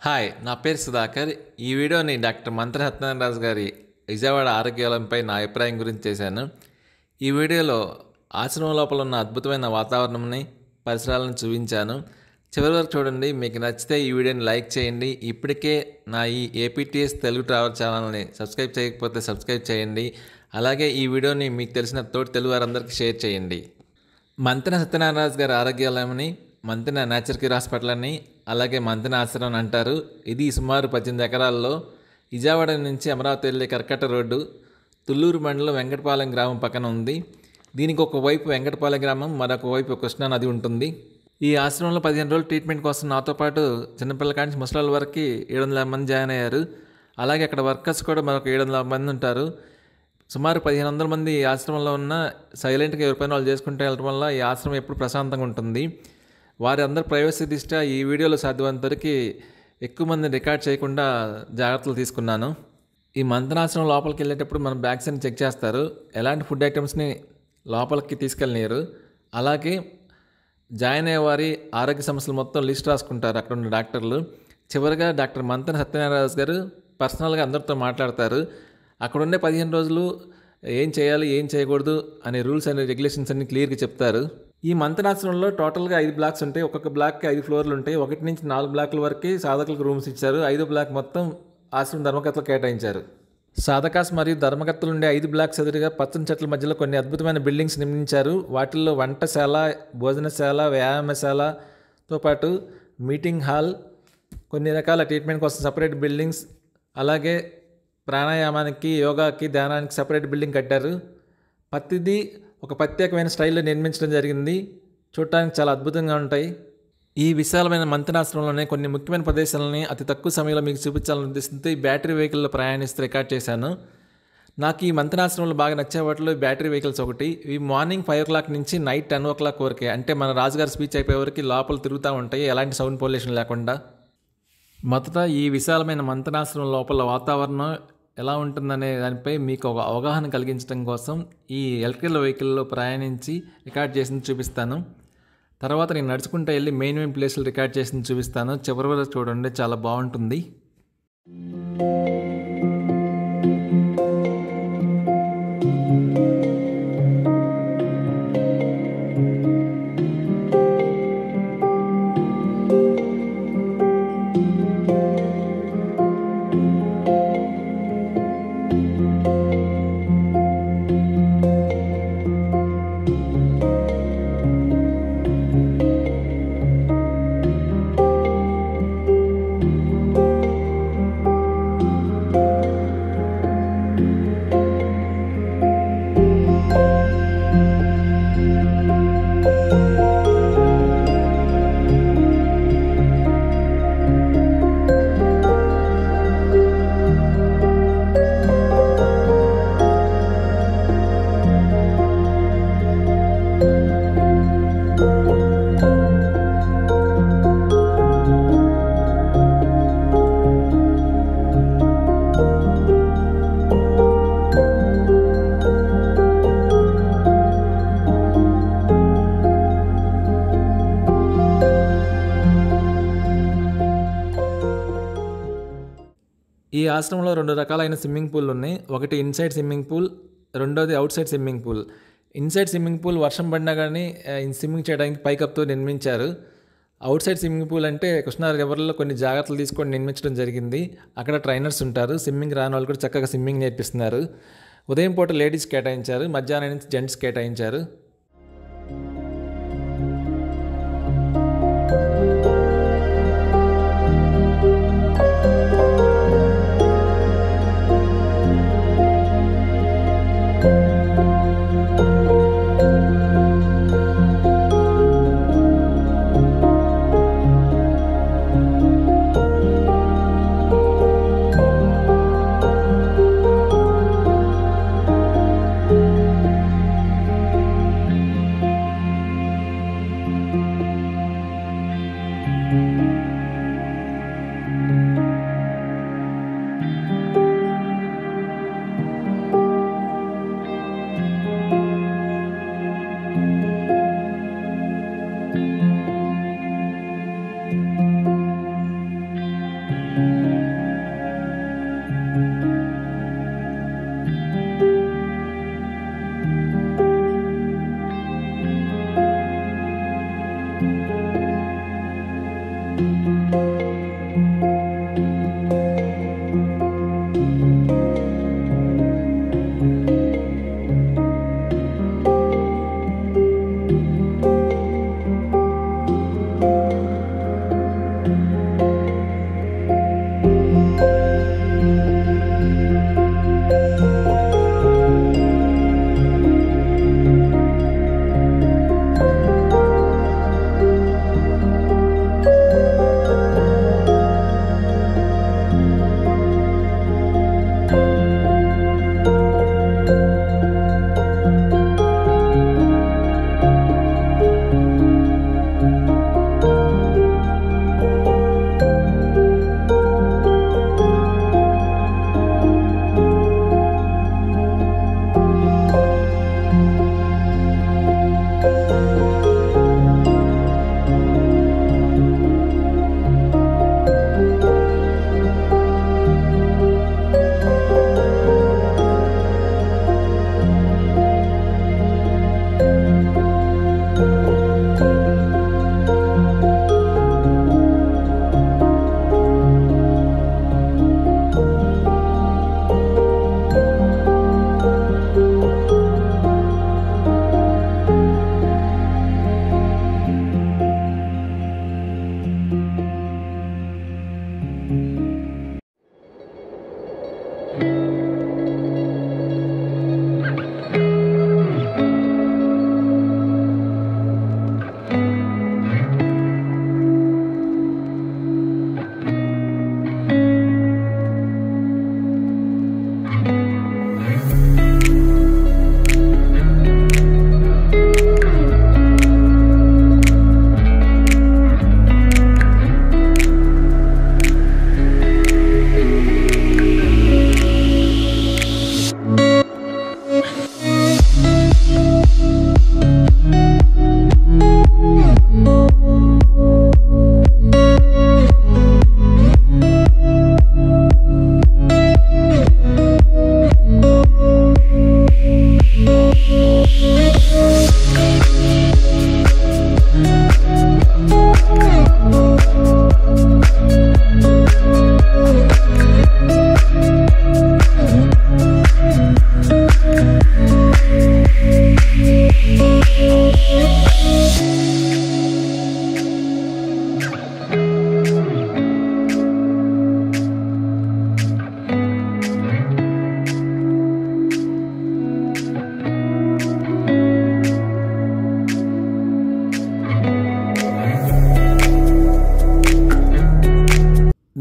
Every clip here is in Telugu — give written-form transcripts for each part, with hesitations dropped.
హాయ్, నా పేరు సుధాకర్. ఈ వీడియోని డాక్టర్ మంత్రి సత్యనారాయణ రాజు గారి విజయవాడ ఆరోగ్యాలయంపై నా అభిప్రాయం గురించి చేశాను. ఈ వీడియోలో ఆశ్రమం లోపల ఉన్న అద్భుతమైన వాతావరణంని, పరిసరాలను చూపించాను. చివరి వరకు చూడండి. మీకు నచ్చితే ఈ వీడియోని లైక్ చేయండి. ఇప్పటికే నా ఈ ఏపీటీఎస్ తెలుగు ట్రావెల్ ఛానల్ని సబ్స్క్రైబ్ చేయకపోతే సబ్స్క్రైబ్ చేయండి. అలాగే ఈ వీడియోని మీకు తెలిసిన తోటి తెలుగు వారందరికీ షేర్ చేయండి. మంతెన సత్యనారాయణ రాజు గారి ఆరోగ్యాలయంని, మంతెన నేచర్ క్యూర్ హాస్పిటల్ అని, అలాగే మంతెన ఆశ్రమం అంటారు. ఇది సుమారు 18 ఎకరాల్లో విజయవాడ నుంచి అమరావతి వెళ్ళే కర్కట్ట రోడ్డు, తుళ్ళూరు మండలం వెంకటపాలెం గ్రామం పక్కన ఉంది. దీనికి ఒకవైపు వెంకటపాలెం గ్రామం, మరొక వైపు కృష్ణా నది ఉంటుంది. ఈ ఆశ్రమంలో 15 రోజులు ట్రీట్మెంట్ కోసం నాతో పాటు చిన్నపిల్లల కాడి నుంచి ముసలాళ్ళ వరకు 700 మంది జాయిన్ అయ్యారు. అలాగే అక్కడ వర్కర్స్ కూడా మరొక 700 మంది ఉంటారు. సుమారు 1500 మంది ఈ ఆశ్రమంలో ఉన్న సైలెంట్గా ఎవరి పైన వాళ్ళు చేసుకుంటూ వెళ్ళడం వల్ల ఈ ఆశ్రమం ఎప్పుడు ప్రశాంతంగా ఉంటుంది. వారి అందరి ప్రైవసీ దృష్ట్యా ఈ వీడియోలో సాధ్యమైనంత వరకు ఎక్కువ మందిని రికార్డ్ చేయకుండా జాగ్రత్తలు తీసుకున్నాను. ఈ మంతనాశ్రమం లోపలికి వెళ్ళేటప్పుడు మన బ్యాగ్స్ అని చెక్ చేస్తారు. ఎలాంటి ఫుడ్ ఐటమ్స్ని లోపలికి తీసుకెళ్ళనియరు. అలాగే జాయిన్ అయ్యే వారి ఆరోగ్య సమస్యలు మొత్తం లిస్ట్ రాసుకుంటారు అక్కడ ఉన్న డాక్టర్లు. చివరిగా డాక్టర్ మంతెన సత్యనారాయణ రాజు గారు పర్సనల్గా అందరితో మాట్లాడతారు. అక్కడ ఉండే 15 రోజులు ఏం చేయాలి, ఏం చేయకూడదు అనే రూల్స్ అండ్ రెగ్యులేషన్స్ అన్ని క్లియర్గా చెప్తారు. ఈ మంతనాశ్రమంలో టోటల్గా 5 బ్లాక్స్ ఉంటాయి. ఒక్కొక్క బ్లాక్కి 5 ఫ్లోర్లు ఉంటాయి. 1 నుంచి 4 బ్లాక్ల వరకు సాధకులకు రూమ్స్ ఇచ్చారు. 5వ బ్లాక్ మొత్తం ఆశ్రమం ధర్మకర్తలు కేటాయించారు. సాధకాస్ మరియు ధర్మకర్తలు ఉండే 5 బ్లాక్స్ ఎదురుగా పచ్చని చెట్ల మధ్యలో కొన్ని అద్భుతమైన బిల్డింగ్స్ నిర్మించారు. వాటిల్లో వంటశాల, భోజనశాల, వ్యాయామశాలతో పాటు మీటింగ్ హాల్, కొన్ని రకాల ట్రీట్మెంట్ కోసం సపరేట్ బిల్డింగ్స్, అలాగే ప్రాణాయామానికి, యోగాకి, ధ్యానానికి సపరేట్ బిల్డింగ్ కట్టారు. ప్రతిదీ ఒక ప్రత్యేకమైన స్టైల్లో నిర్మించడం జరిగింది. చూడటానికి చాలా అద్భుతంగా ఉంటాయి. ఈ విశాలమైన మంతనాశ్రమంలోనే కొన్ని ముఖ్యమైన ప్రదేశాలని అతి తక్కువ సమయంలో మీకు చూపించాలని ఉద్దేశంతో ఈ బ్యాటరీ వెహికల్లో ప్రయాణిస్తూ రికార్డ్ చేశాను. నాకు ఈ మంతనాశ్రమంలో బాగా నచ్చే వాటిలో బ్యాటరీ వెహికల్స్ ఒకటి. ఇవి మార్నింగ్ 5 o'clock నుంచి నైట్ 10 o'clock వరకే, అంటే మన రాజుగారి స్పీచ్ అయిపోయే వరకు లోపల తిరుగుతూ ఉంటాయి, ఎలాంటి సౌండ్ పొల్యూషన్ లేకుండా. మొదట ఈ విశాలమైన మంతనాశ్రమం లోపల వాతావరణం ఎలా ఉంటుందనే దానిపై మీకు ఒక అవగాహన కలిగించడం కోసం ఈ ఎలక్ట్రికల్ వెహికల్లో ప్రయాణించి రికార్డ్ చేసింది చూపిస్తాను. తర్వాత నేను నడుచుకుంటూ వెళ్ళి మెయిన్ ప్లేస్లు రికార్డ్ చేసింది చూపిస్తాను. చివరి వరకు చూడండి, చాలా బాగుంటుంది. ఈ ఆశ్రమంలో 2 రకాలైన స్విమ్మింగ్ పూల్ ఉన్నాయి. ఒకటి ఇన్సైడ్ స్విమ్మింగ్ పూల్, రెండోది out side swimming pool. Inside swimming pool వర్షం పడినా కానీ స్విమ్మింగ్ చేయడానికి పైకప్తో నిర్మించారు. అవుట్ సైడ్ స్విమ్మింగ్ పూల్ అంటే కృష్ణా రివర్లో కొన్ని జాగ్రత్తలు తీసుకొని నిర్మించడం జరిగింది. అక్కడ ట్రైనర్స్ ఉంటారు. స్విమ్మింగ్ రాని వాళ్ళు కూడా చక్కగా స్విమ్మింగ్ నేర్పిస్తున్నారు. ఉదయం పూట లేడీస్ కేటాయించారు, మధ్యాహ్నం నుంచి జెంట్స్ కేటాయించారు.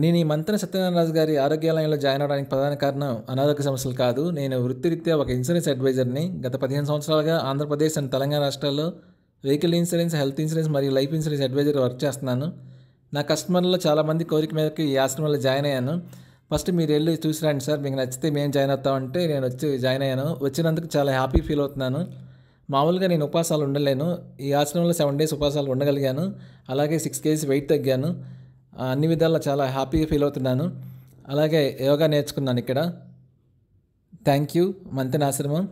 నేను ఈ మంత్రి సత్యనారాయణ రాజు గారి ఆరోగ్యాలయంలో జాయిన్ అవడానికి ప్రధాన కారణం అనారోగ్య సమస్యలు కాదు. నేను వృత్తిరీత్యా ఒక ఇన్సూరెన్స్ అడ్వైజర్ని. గత 15 సంవత్సరాలుగా ఆంధ్రప్రదేశ్ అండ్ తెలంగాణ రాష్ట్రాల్లో వెహికల్ ఇన్సూరెన్స్, హెల్త్ ఇన్సూరెన్స్ మరియు లైఫ్ ఇన్సూరెన్స్ అడ్వైజర్ వర్క్ చేస్తున్నాను. నా కస్టమర్లో చాలామంది కోరిక మేరకు ఈ ఆశ్రమంలో జాయిన్ అయ్యాను. ఫస్ట్ మీరు వెళ్ళి చూసి రండి సార్, మీకు నచ్చితే మేము జాయిన్ అవుతామంటే నేను వచ్చి జాయిన్ అయ్యాను. వచ్చినందుకు చాలా హ్యాపీ ఫీల్ అవుతున్నాను. మామూలుగా నేను ఉపవాసాలు ఉండలేను. ఈ ఆశ్రమంలో 7 days ఉపవాసాలు ఉండగలిగాను. అలాగే 6 kgs వెయిట్ తగ్గాను. అన్ని విధాలా చాలా హ్యాపీగా ఫీల్ అవుతున్నాను. అలాగే యోగా నేర్చుకున్నాను ఇక్కడ. థ్యాంక్ యూ మంతెన ఆశ్రమం.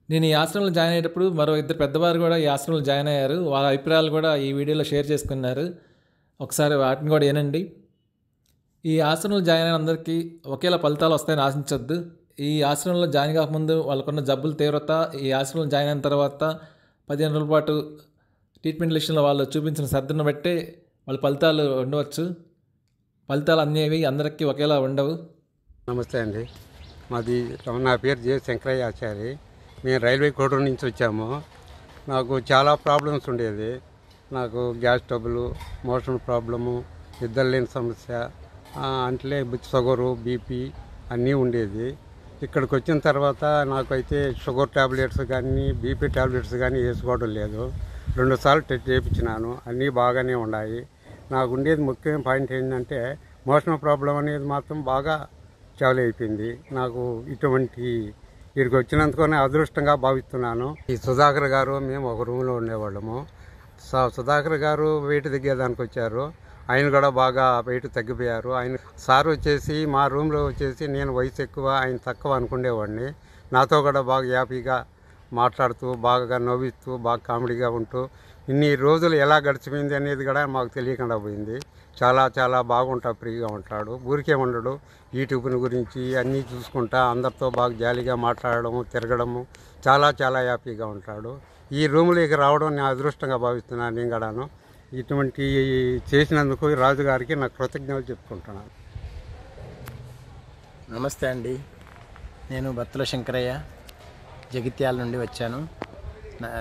నేను ఈ ఆశ్రమంలో జాయిన్ అయ్యేటప్పుడు మరో 2 పెద్దవారు కూడా ఈ ఆశ్రమంలో జాయిన్ అయ్యారు. వాళ్ళ అభిప్రాయాలు కూడా ఈ వీడియోలో షేర్ చేసుకున్నారు. ఒకసారి వాటిని కూడా వినండి. ఈ ఆశ్రమంలో జాయిన్ అయిన అందరికీ ఒకేలా ఫలితాలు వస్తాయని ఆశించొద్దు. ఈ ఆశ్రమంలో జాయిన్ కాకముందు వాళ్ళకున్న జబ్బుల తీవ్రత, ఈ ఆశ్రమంలో జాయిన్ అయిన తర్వాత 15 రోజుల పాటు ట్రీట్మెంట్ లిస్టులో వాళ్ళు చూపించిన శ్రద్ధను బట్టి వాళ్ళ ఫలితాలు ఉండవచ్చు. ఫలితాలు అనేవి అందరికీ ఒకేలా ఉండవు. నమస్తే అండి. నా పేరు జె శంకరయ్య ఆచారి. మేము రైల్వే కోడూరు నుంచి వచ్చాము. నాకు చాలా ప్రాబ్లమ్స్ ఉండేది. నాకు గ్యాస్ ట్రబుల్, మోషన్ ప్రాబ్లము, నిద్రలేని సమస్య, అంటే షుగరు, బీపీ అన్నీ ఉండేది. ఇక్కడికి వచ్చిన తర్వాత నాకైతే షుగర్ ట్యాబ్లెట్స్ కానీ బీపీ ట్యాబ్లెట్స్ కానీ వేసుకోవడం లేదు. 2 సార్లు టెస్ట్ చేయించినాను. అన్నీ బాగానే ఉన్నాయి. నాకు ఉండేది ముఖ్యమైన పాయింట్ ఏంటంటే మోషన్ ప్రాబ్లం అనేది మాత్రం బాగా చాలు అయిపోయింది. నాకు ఇటువంటి వీరికి వచ్చినందుకనే అదృష్టంగా భావిస్తున్నాను. ఈ సుధాకర్ గారు మేము ఒక రూమ్లో ఉండేవాళ్ళము. సుధాకర్ గారు వెయిట్ తగ్గేదానికి వచ్చారు. ఆయన కూడా బాగా వెయిట్ తగ్గిపోయారు. ఆయన సార్ వచ్చేసి మా రూమ్లో వచ్చేసి నేను వయసు ఎక్కువ, ఆయన తక్కువ అనుకునేవాడిని. నాతో కూడా బాగా హ్యాపీగా మాట్లాడుతూ, బాగా నవ్విస్తూ, బాగా కామెడీగా ఉంటూ ఇన్ని రోజులు ఎలా గడిచిపోయింది అనేది కూడా మాకు తెలియకుండా పోయింది. చాలా చాలా బాగుంటా, ఫ్రీగా ఉంటాడు, ఊరికే ఉండడు. యూట్యూబ్ని గురించి అన్నీ చూసుకుంటా అందరితో బాగా జాలీగా మాట్లాడడము, తిరగడము, చాలా చాలా హ్యాపీగా ఉంటాడు. ఈ రూమ్లోకి రావడం నేను అదృష్టంగా భావిస్తున్నాను. నేను కూడాను ఇటువంటి చేసినందుకు రాజుగారికి నాకు కృతజ్ఞతలు చెప్పుకుంటున్నాను. నమస్తే అండి, నేను బత్తుల శంకరయ్య, జగిత్యాల నుండి వచ్చాను.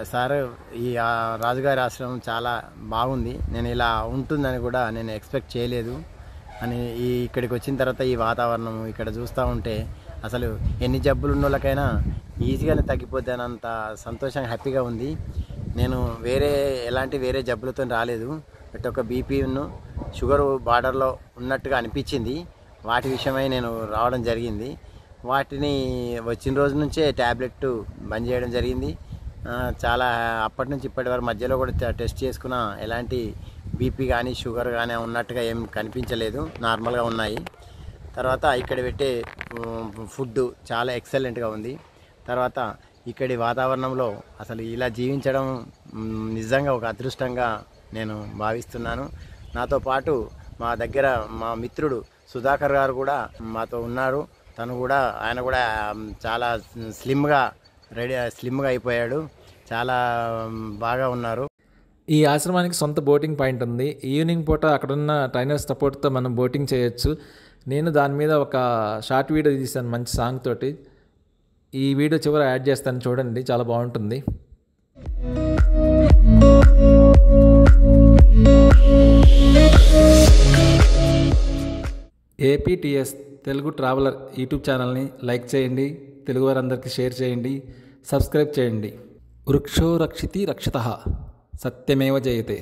సార్, ఈ రాజుగారి ఆశ్రమం చాలా బాగుంది. నేను ఇలా ఉంటుందని కూడా నేను ఎక్స్పెక్ట్ చేయలేదు. ఇక్కడికి వచ్చిన తర్వాత ఈ వాతావరణం ఇక్కడ చూస్తూ ఉంటే అసలు ఎన్ని జబ్బులు ఉన్న వాళ్ళకైనా ఈజీగానే తగ్గిపోద్ది అన్నంత సంతోషంగా, హ్యాపీగా ఉంది. నేను వేరే జబ్బులతో రాలేదు. బట్ ఒక బీపీను షుగర్ బార్డర్లో ఉన్నట్టుగా అనిపించింది. వాటి విషయమై నేను రావడం జరిగింది. వాటిని వచ్చిన రోజు నుంచే ట్యాబ్లెట్ బంద్ చేయడం జరిగింది. చాలా అప్పటి నుంచి ఇప్పటి వరకు మధ్యలో కూడా టెస్ట్ చేసుకున్న ఎలాంటి బీపీ కానీ షుగర్ కానీ ఉన్నట్టుగా ఏం కనిపించలేదు, నార్మల్గా ఉన్నాయి. తర్వాత ఇక్కడ పెట్టే ఫుడ్ చాలా ఎక్సలెంట్గా ఉంది. తర్వాత ఇక్కడి వాతావరణంలో అసలు ఇలా జీవించడం నిజంగా ఒక అదృష్టంగా నేను భావిస్తున్నాను. నాతో పాటు మా మిత్రుడు సుధాకర్ గారు కూడా మాతో ఉన్నారు. ఆయన కూడా చాలా స్లిమ్గా అయిపోయాడు, చాలా బాగా ఉన్నారు. ఈ ఆశ్రమానికి సొంత బోటింగ్ పాయింట్ ఉంది. ఈవినింగ్ పూట అక్కడున్న ట్రైనర్ సపోర్ట్తో మనం బోటింగ్ చేయొచ్చు. నేను దాని మీద ఒక షార్ట్ వీడియో తీశాను మంచి సాంగ్ తోటి. ఈ వీడియో చివర యాడ్ చేస్తాను, చూడండి, చాలా బాగుంటుంది. ఏపీటీఎస్ తెలుగు ట్రావెలర్ యూట్యూబ్ ఛానల్ని లైక్ చేయండి, తెలుగు వారందరికీ షేర్ చేయండి, సబ్స్క్రైబ్ చేయండి. వృక్షో రక్షితి రక్షితః, సత్యమేవ జయతే.